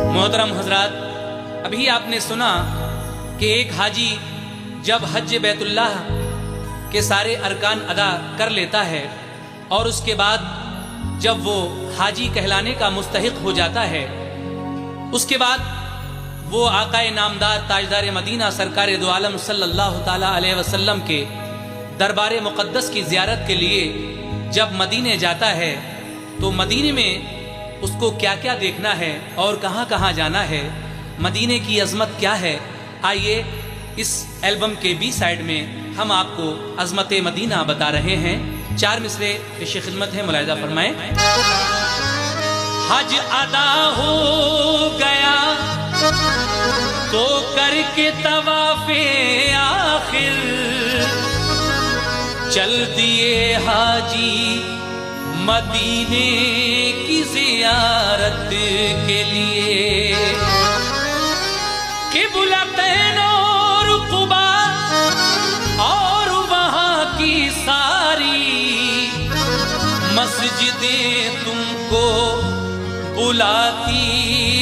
मोहतरम हजरात, अभी आपने सुना कि एक हाजी जब हज बैतुल्लाह के सारे अरकान अदा कर लेता है और उसके बाद जब वो हाजी कहलाने का मुस्तहिक हो जाता है, उसके बाद वो आकाए नामदार ताजदार मदीना सरकार दो आलम सल्लल्लाहु ताला अलैहि वसल्लम के दरबार मुक़द्दस की ज़ियारत के लिए जब मदीने जाता है तो मदीने में उसको क्या क्या देखना है और कहाँ कहाँ जाना है, मदीने की अजमत क्या है। आइए इस एल्बम के बी साइड में हम आपको अजमत मदीना बता रहे हैं। 4 मिसरे पेश खिदमत है, मुलाहिजा फरमाएं। हज अदा हो गया तो करके तवाफे आखिर चल दिए हाजी मदीने की ज़ियारत के लिए। क़िबलतैन और क़ुबा और वहाँ की सारी मस्जिदें तुमको बुलाती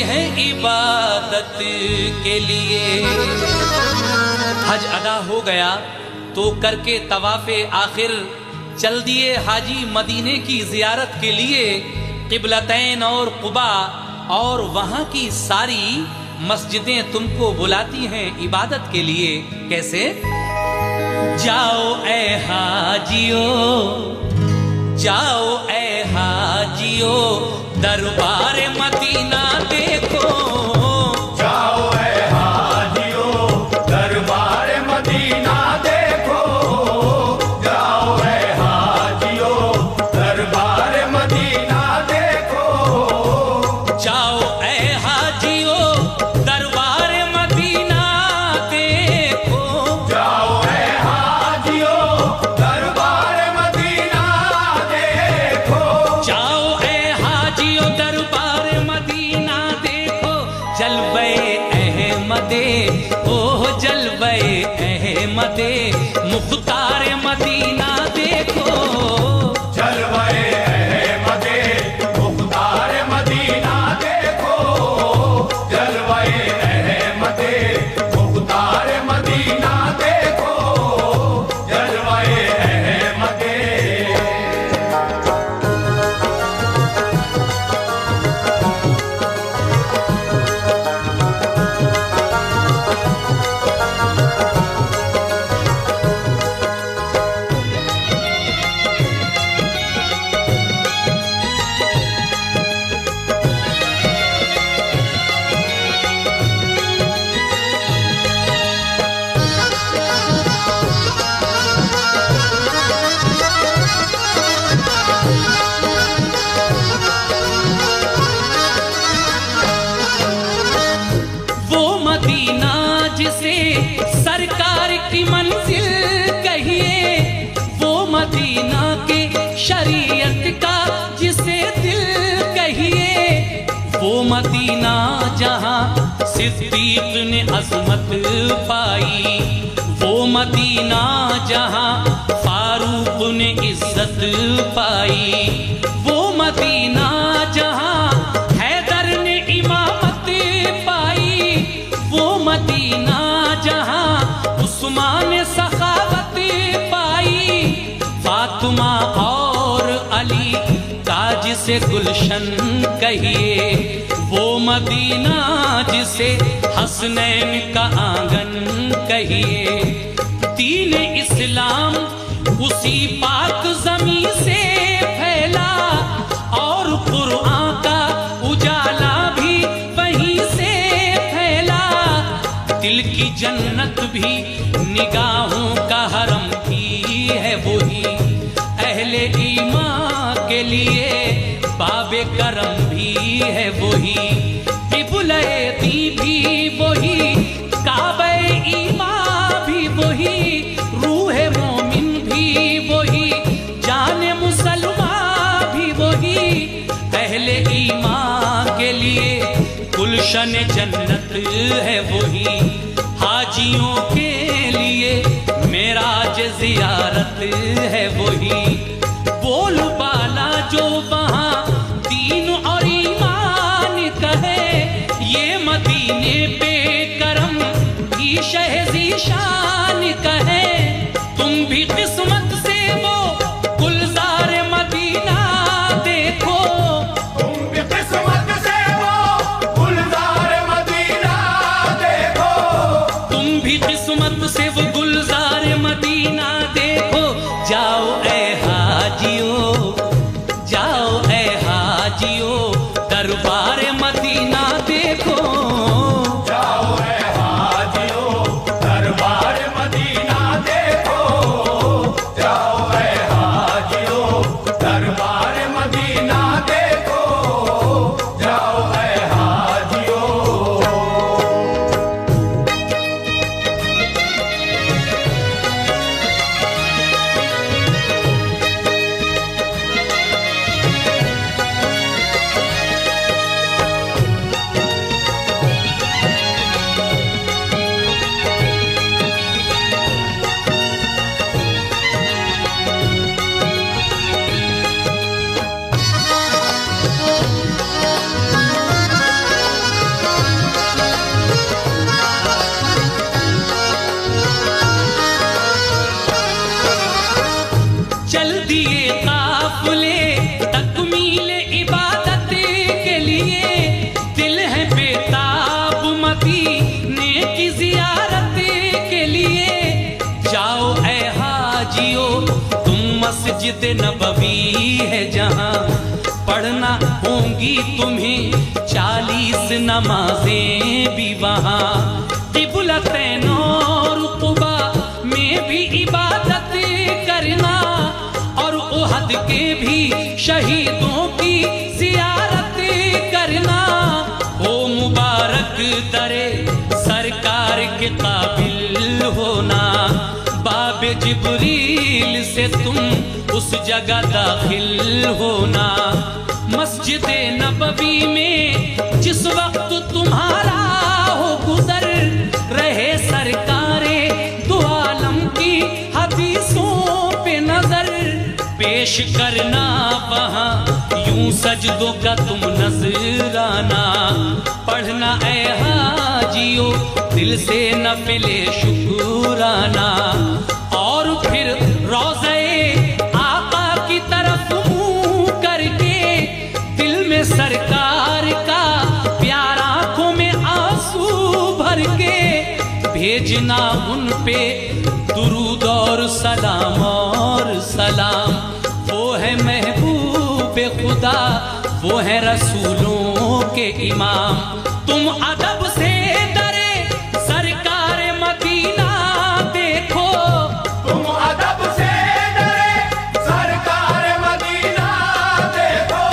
हैं इबादत के लिए। हज अदा हो गया तो करके तवाफ़े आखिर चल दिए हाजी मदीने की ज़ियारत के लिए। क़िबलतैन और क़ुबा और वहाँ की सारी मस्जिदें तुमको बुलाती हैं इबादत के लिए। कैसे? जाओ ए हाजियो, जाओ ए हाजियो, दरबार मदीना देखो। जाओ ए हाजियो, दरबार मदीना देखो। जाओ ए हाजियो, दरबार मदीना देखो। जाओ ए हाजियो, दरबार मदीना देखो। जाओ ए हाजियो, दरबार मदीना देखो। जाओ ए हाजियो, दरबार मदीना देखो। जलवे अहमदे, ओह जलवे अहमदे, मुख्तार मदीना देखो। जलवे अहमदे, मुख्तार मदीना देखो। जलवे अहमदे, मुख्तार मदीना देखो। जलवे अहमदे। वो मदीना जिसे सरकार की मंजिल कहिए, वो मदीना के शरीयत का जिसे दिल कहिए। वो मदीना जहाँ सिद्दीक ने अज़मत पाई, वो मदीना जहाँ फारूक ने इज्जत पाई। वो मदीना जहाँ हैदर ने इमामत पाई, वो मदीना जहाँ उस्मान ने सखावत पाई। फातिमा और अली ताज से गुलशन कहिए, वो मदीना जिसे हसनैन का आंगन कहिए। दीन इस्लाम उसी पाक ज़मीं से फैला और कुरान का उजाला भी वहीं से फैला। दिल की जन्नत भी निगाहों का हरम भी है वही, अहले ईमान के लिए बाबे करम भी है वही। क़िबले दी भी वही, काबे ईमान भी वही, रूह मोमिन भी वही, जाने मुसलमान भी वही। अहले ईमान के लिए गुलशन जन्नत है वही, हाजियों के लिए मेराज ज़ियारत है वही। बोल बाला जो वहाँ दीन मदीने पे करम भी शहज़ी शान कहे। तुम भी किस्मत से वो गुलजार मदीना देखो, तुम भी किस्मत से वो गुलजार मदीना देखो, तुम भी किस्मत से वो गुलजार मदीना देखो। जाओ ऐ हाजियो, जाओ ऐ हाजियो, दरबार मदीना देखो। जाओ ऐ हाजियो, दरबार मदीना देखो, जाओ ऐ हाजियो, दरबार मदीना देखो, जाओ ऐ हाजियो। चल दिए काफिले तकमील इबादत के लिए, दिल है बेताब मदीने की जियारत के लिए। जाओ ऐ हाजियो, तुम मस्जिद नबवी है जहां, पढ़ना होंगी तुम्हें 40 नमाजें भी वहां। क़िबलतैन और क़ुबा में भी इबादत करना, और उहद के भी शहीदों की जियारत करना। ओ मुबारक दरे सरकार के काबिल होना, बाब जिब्रील से तुम उस जगह दाखिल होना। मस्जिद नबवी में जिस वक्त तुम्हारा हो गुजर, रहे सरकारे दो आलम की हदीसों पे नजर। पेश करना वहाँ यूं सजदों का तुम नजराना, पढ़ना ऐ हाजियो दिल से नफिले शुक्राना। और फिर रोज़े आका की तरफ मुंह करके, दिल में सरकार का प्यार आंखों में आंसू भर के, भेजना उन पे दुरूद और सलाम और सलाम। वो है महबूब खुदा, वो है रसूलों के इमाम। तुम अदब से डरे सरकार मदीना देखो, तुम अदब से डरे सरकार मदीना देखो,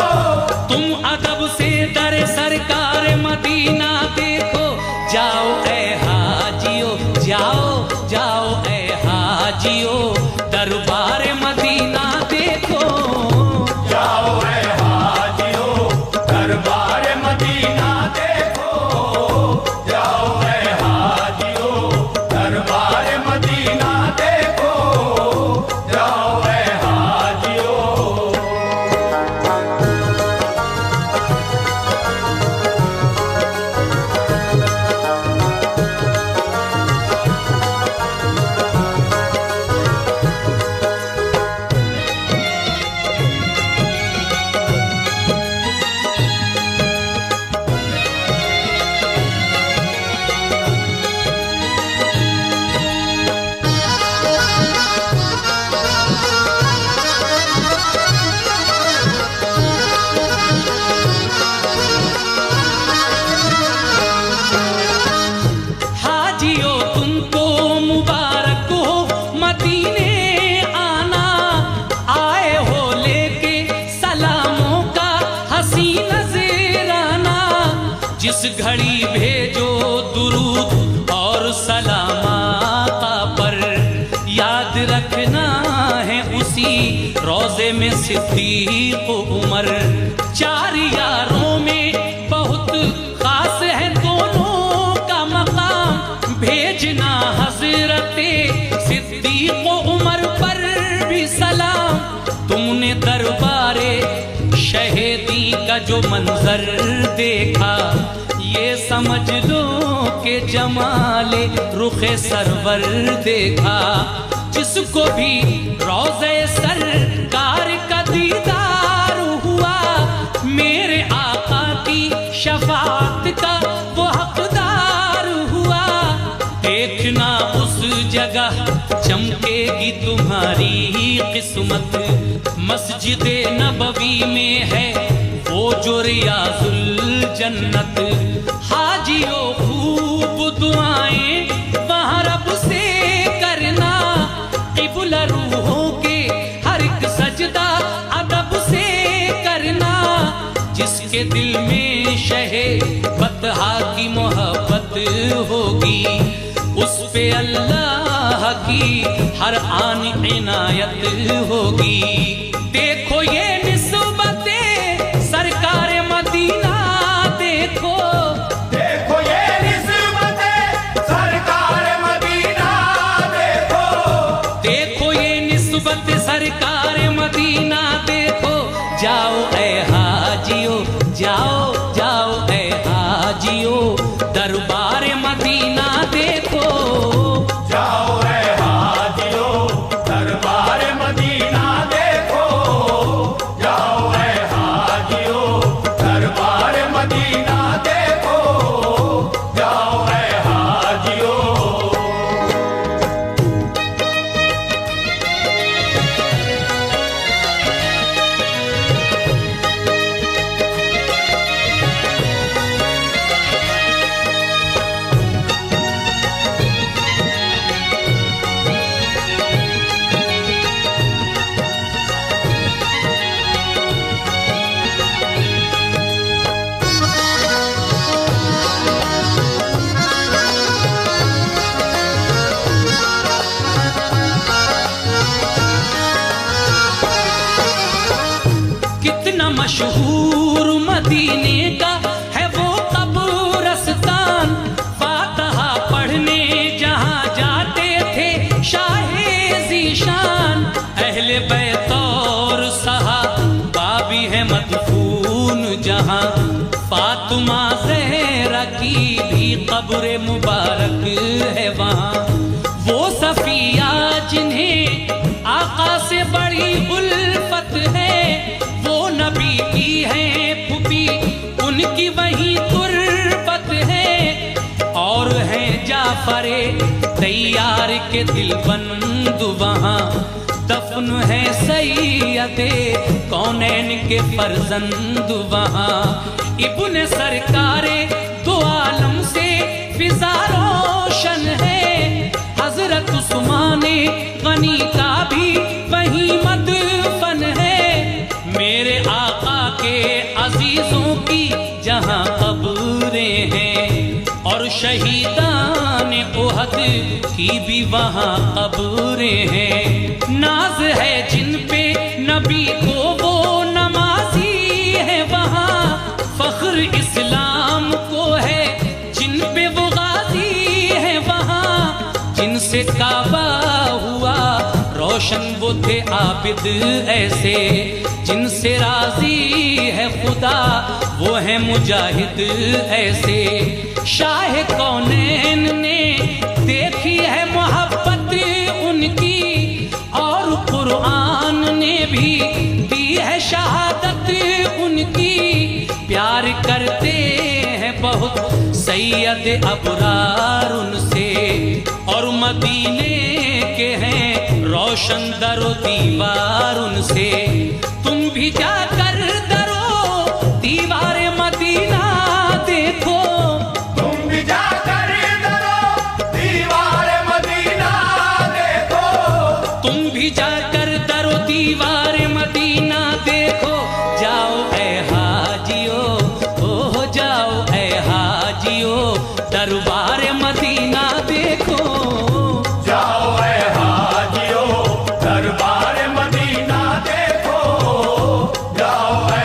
तुम अदब से डरे सरकार मदीना देखो। जाओ ऐ हाजियो, जाओ जाओ ऐ हाजियो, दरबार मदीना देखो। जाओ ऐ हाजियो, दरबार मदीना देखो, जाओ ऐ हाजियो, दरबार मदीना देखो, जाओ ऐ हाजियो। हाजियो तुमको मुबारक हो मदीने आना, आए हो लेके सलामों का हसी नजराना। जिस घड़ी भेजो दुरूद और सलाम आका पर, याद रखना है उसी रोजे में सिद्दीक उमर। 4 यारों में बहुत खास है दोनों का मकाम, भेजना हजरते सिद्दीक उमर पर भी सलाम। तुमने दरबारे शहीदी का जो मंजर देखा, ये समझ लो कि जमाले रुखे सरवर देखा, जिसको भी रोज़े सरकार का दीदार हुआ, मेरे आका की शफाअत का वो हकदार हुआ। देखना उस जगह चमकेगी तुम्हारी किस्मत, मस्जिद नबवी में है वो जो रियाजुल जन्नत। हाजियों खूब दुआएं वहाँ रब से करना, क़िबला रूहों के हर एक सजदा अदब से करना। जिसके दिल में शहे बतहा की मोहब्बत होगी, उस पे अल्लाह की हर आन इनायत होगी। देखो ये निस्बते सरकार मदीना, देखो देखो ये निस्बते सरकार मदीना, देखो देखो ये निस्बत सरकार मदीना, देखो। जाओ ए हाजियो, जाओ जाओ ए हाजियो, दरबार मदीना देखो। जाओ रे हाजियो, दरबार मदीना देखो। जाओ रे हाजियो, दरबार मदीना देखो। जाओ रे हाजियो। कितना मशहूर मदीने का है वो कब्रिस्तान, फातिहा पढ़ने जहाँ जाते थे शाहे ज़ीशान। अहले बैत और सहाबा भी है मदफून जहाँ, फातिमा ज़हरा की भी कब्र मुबारक है वहाँ। वो सफिया जिन्हें आका से बड़ी उल्फत है, वो नबी की है फूफी उनकी वही तुर्बत है। और है जाफरे तैयार के दिलबंद वहाँ, दफन है सैयदे कौनैन के फर्जंद वहाँ। इब्ने सरकारे दो आलम से फिजा रोशन है, हजरत उस्माने गनी का भी वही मदफन है। मेरे आका के अजीजों की जहाँ कब्रें हैं, और शहीदान उहद की भी वहाँ कब्रें हैं। नाज है जिन पे नबी को वो नमाजी है वहाँ, फख्र इस्लाम को है जिन पे वो गाजी है वहाँ। जिनसे काबा हुआ रोशन वो थे आबिद ऐसे, जिनसे राजी है खुदा वो है मुजाहिद ऐसे। शाह कौनैन ने देखी है मोहब्बत उनकी, और कुरान ने भी दी है शहादत उनकी। प्यार करते हैं बहुत सैयद अबरार उनसे, और मदीने के हैं रोशन दरो दीवार उनसे। तुम भी जाकर दरो दीवार मदीना देखो, तुम भी जाकर दरो दीवार मदीना देखो। तुम भी जाकर दरो दीवार मदीना देखो। जाओ ए हाजियो, ओ जाओ ए हाजियो, दरबार मदीना देखो। जाओ रे हाजियो, दरबार मदीना देखो। जाओ रे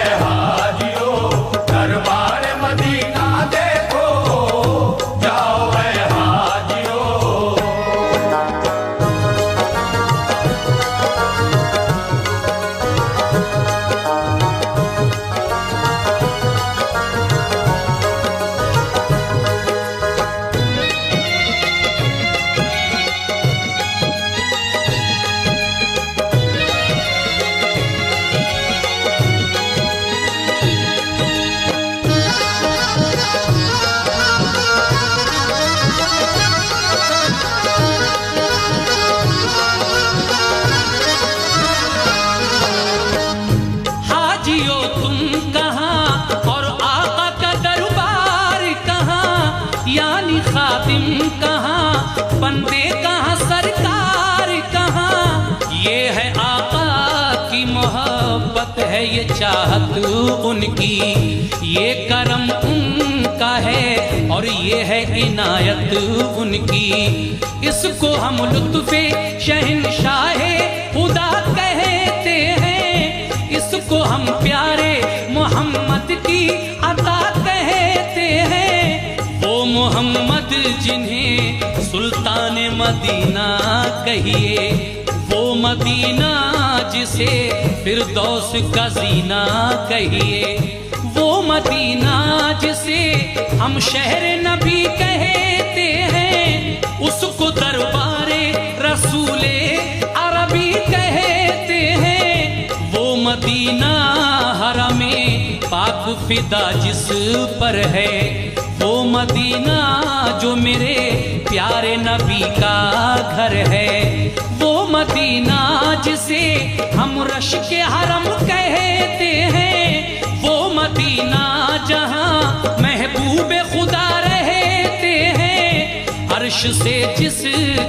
बंदे कहाँ सरकार कहाँ, ये है आका की मोहब्बत है, ये चाहत उनकी, ये करम उनका है और ये है इनायत उनकी। इसको हम लुत्फ़े शहंशाहे खुदा कहते हैं, इसको हम प्यारे मोहम्मद की अता कहते हैं। वो मोहम्मद जिन्हें सुल्तान मदीना कहिए, वो मदीना जिसे फिरदौस का जीना कहिए, वो मदीना जिसे हम शहर नबी कहते हैं, उसको दरबारे रसूले अरबी कहते हैं। वो मदीना हरमे पाक फिदा जिस पर है, वो मदीना जो मेरे प्यारे नबी का घर है, वो मदीना जिसे हम रश के हरम कहते हैं, वो मदीना जहां महबूब खुदा रहते हैं। अर्श से जिस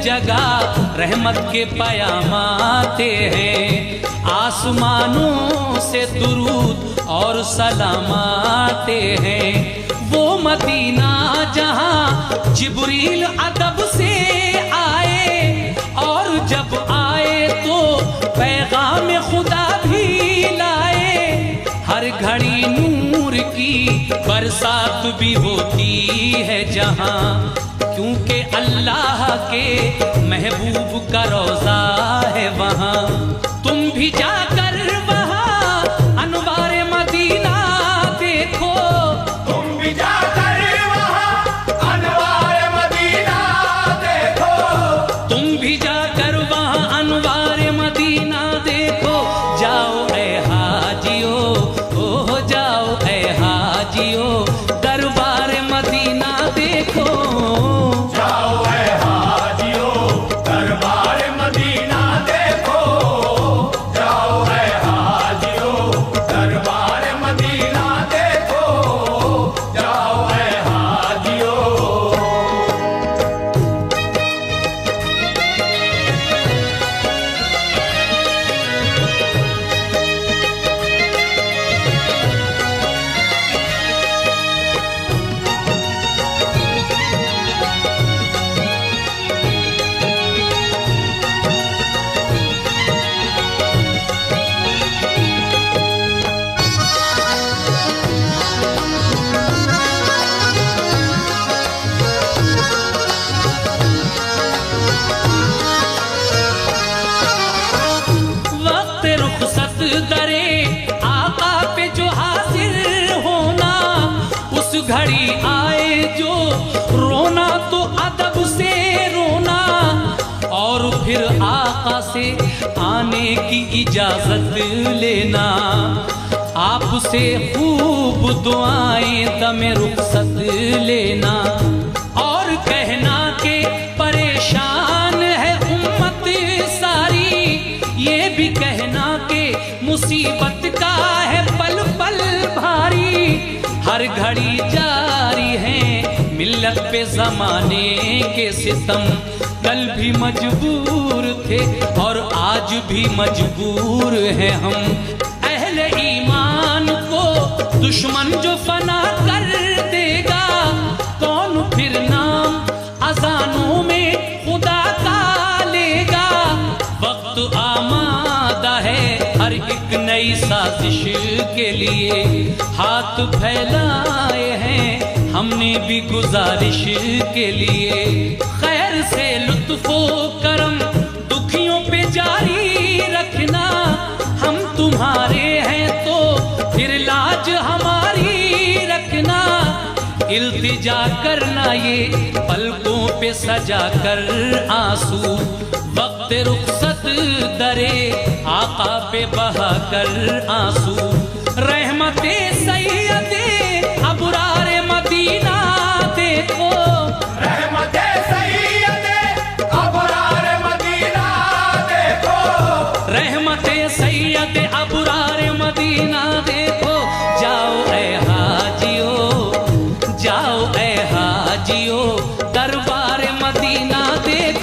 जगह रहमत के पयाम आते हैं, आसमानों से दुरूद और सलाम आते हैं। वो मदीना जहां जिब्रील अदब से आए और जब आए तो पैगाम खुदा भी लाए। हर घड़ी नूर की बरसात भी होती है जहां, क्योंकि अल्लाह के महबूब का रोज़ा है वहां। तुम भी जाकर वहां अनवार मदीना देखो, तुम भी जाकर वहाँ अनवार मदीना देखो। तुम भी जाकर वहां अनवार मदीना देखो। जाओ ए हाजियो, ओ जाओ ए हाजियो, दरबार मदीना देखो। जाओ ऐ हाजियो दरबार मदीना देखो। जाओ ऐ हाजियो दरबार मदीना देखो। जाओ ऐ हाजियो। वक्त रुखसत दरे आका पे जो हाजिर होना, उस घड़ी आए जो रोना तो अदब से रोना, और फिर आका से आने की इजाजत लेना। आपसे खूब दुआएं दमे रुखसत लेना, और कहना के परेशान है उम्मत सारी, ये भी कहना के मुसीबत का है पल पल भारी। हर घड़ी जारी है मिल्लत पे जमाने के सितम, कल भी मजबूर थे और आज भी मजबूर हैं हम। अहले ईमान को दुश्मन जो फना कर देगा, कौन फिर नाम अजानों में खुदा का लेगा। वक्त आमादा है हर एक नई साजिश के लिए, हाथ फैलाए हैं हमने भी गुजारिश के लिए। खैर से लुत्फो करम दुखियों पे जारी रखना, हम तुम्हारे हैं तो फिर लाज हमारी रखना। इल्तिजा करना ये पलकों पे सजा कर आंसू, वक्त रुखसत दरे आका पे बहा कर आंसू। रहमते सैयदे अबरार मदीना देखो, रहमते सैयदे अबरार मदीना देखो। रहमते सैयदे अबरार मदीना देखो। जाओ ए हाजियो, जाओ ए हाजियो, दरबार मदीना देखो।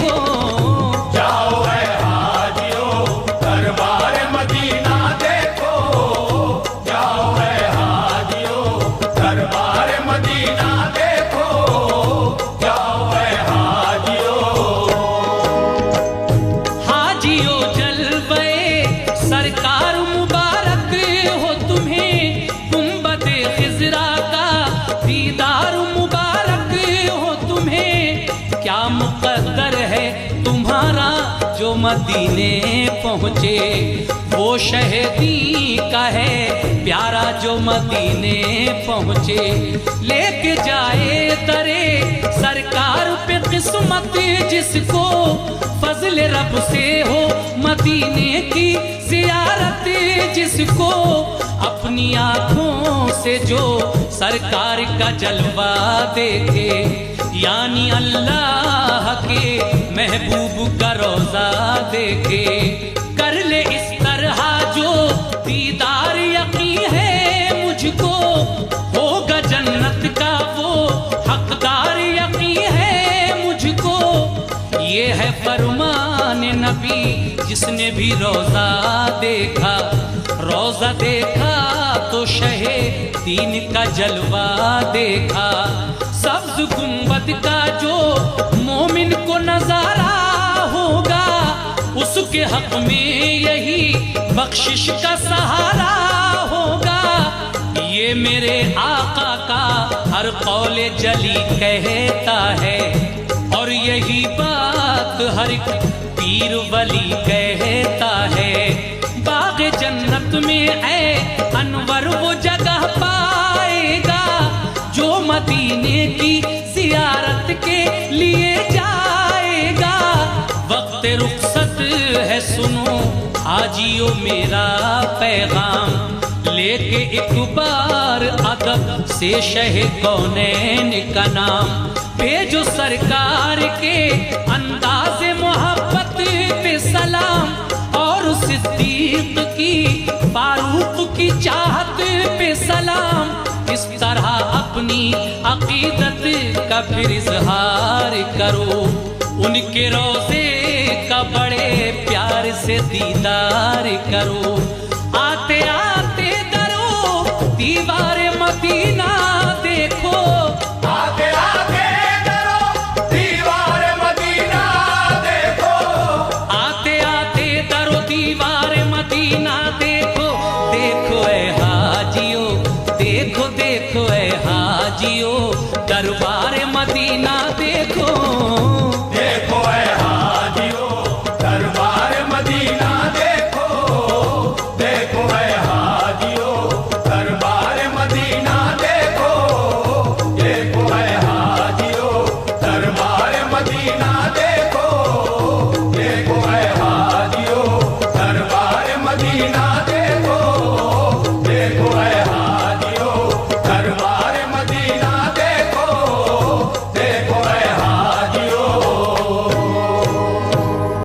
मदीने पहुँचे। वो शहीदी का है प्यारा जो मदीने पहुँचे। लेके जाए दरे सरकार पे किस्मत जिसको, फजल रब से हो मदीने की ज़ियारत जिसको। अपनी आँखों से जो सरकार का जलवा देखे, यानी अल्लाह के महबूब का रोज़ा देखे। कर ले इस तरह जो दीदार यकीन है मुझको, होगा जन्नत का वो हकदार यकीन है मुझको। ये है फरमान नबी जिसने भी रोज़ा देखा। रोज़ा देखा तो शहे दीन का जलवा देखा। सब्ज़ गुंबद का जो मोमिन को नजारा होगा, उसके हक में यही बख्शिश का सहारा होगा। ये मेरे आका का हर कौले जली कहता है, और यही बात हर एक पीर वली कहता है। बाग जन्नत में है अनवर वो जगह पाएगा, जो मदीने की ज़ियारत के लिए जाएगा। वक्त रुखसत है सुनो हाजियो मेरा पैगाम, लेके एक बार अदब से शह कौनैन का नाम। भेजो सरकार के अंदाज़े मोहब्बत पे सलाम, और सिद्दीक की फारूक की चाहत पे सलाम। इस तरह अपनी अकीदत का फिर इजहार करो, उनके रोज़े का बड़े प्यार से दीदार करो। आते आते दरो दीवार मदीना देखो, आते आते दरो दीवार मदीना देखो। आते आते दरो दीवार मदीना देखो। देखो ए हाजियो, देखो देखो ए हाजियो, दरबार मदीना देखो।